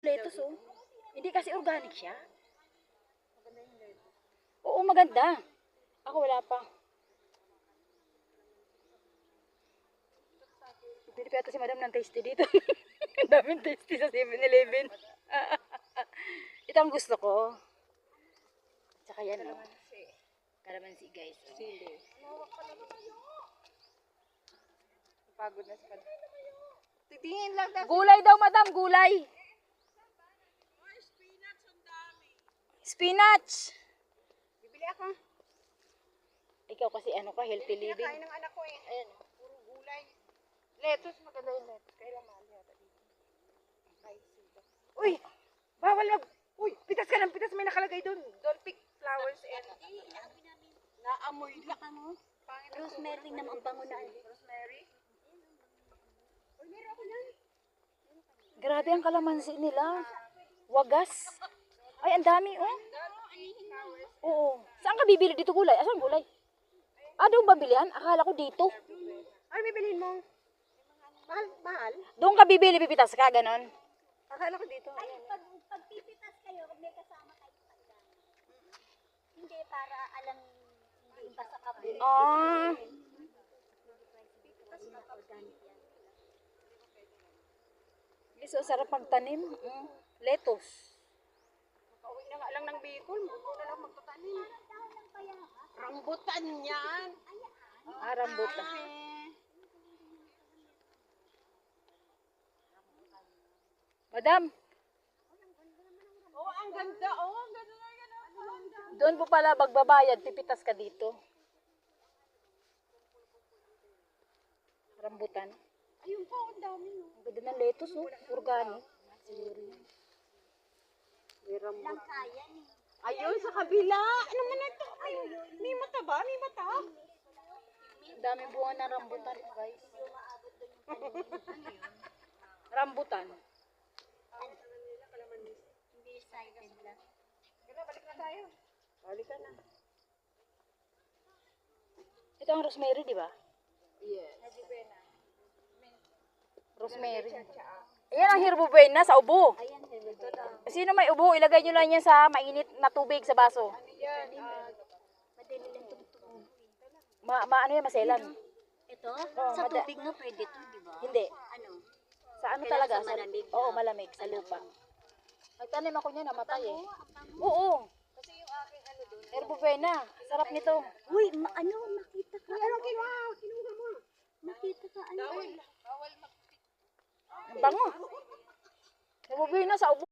Lettuce, oh. Hindi kasi organic siya. Oo, maganda. Ako wala pa. Bili pa yata si madam ng tasty dito. Ang daming tasty sa 7-Eleven. Ito ang gusto ko. Tsaka yan, oh. Kalamansi, guys. Sili. Pagod na sa titingin lang na. Gulay daw, madam. Gulay. Spinach. Bibili ako. Ikaw kasi ano ka, healthy living. Pinakain ng anak ko eh. Ayan, puro gulay. Lettuce, maganda yung lettuce. Kailan mahal yata dito. Uy! Bawal mag... Uy! Pitas ka ng pitas. May nakalagay doon. Don't pick flowers and... Naamoy lang. Rosemary naman ang bango na. Rosemary? Uy, meron ako yan. Grabe ang kalamansi nila. Wagas. Ay, ang dami, oh. Oo. Saan ka bibili dito gulay? Asan gulay? Ah, doon ba bilihan? Akala ko dito. Ano bibilhin mo? Mahal? Mahal? Doon ka bibili, pipitas ka, ganon. Akala ko dito. Ay, pag pipitas kayo, may kasama kayo pagdaan. Hindi para alam, hindi basta kabuli. Ah. Pipitas na organic yan. So, sarap magtanim. Lettuce. Pauwi na nga lang ng Bicol. Buto na lang magtatanim. Parang dahon ng payaba. Rambutan yan. Ah, rambutan. Madam, Oh, ang ganda. Oh, ang ganda na yan. doon po pala magbabayad, pipitas ka dito. Rambutan. Ayun po, ang dami. Ang ganda ng lettuce, oh. Organic. May rambutan. Lang kaya ni. Ayun, sa kabila. Ano man ito? May mata ba? May mata? Ang daming bunga ng rambutan, guys. Rambutan. Hindi excited lang. Gana, balik na tayo. Balik ka na. Ito ang rosemary, di ba? Yes. Rosemary. Ayan ang hirbubuena sa ubo. Ayan, ito daw. Sino may ubo, ilagay nyo lang yan sa mainit na tubig sa baso. Yan. Madali lang tumutubo. Ano yan, maselan. Ito? Oo, Sa tubig nga pwede ito, di ba? Hindi. Ano? Sa ano Kailangan talaga? sa malamig na- Oo, malamig. Sa lupa. Nagtanim ako niya, namatay eh. Oo. Kasi yung aking ano doon. Herbuvena. Sarap nito. Uy, ano? Makita ka. Ano kinuha? Kinuha mo. Makita ka. Ano? Bawal mag... Ang bango. Herbuvena sa ubo.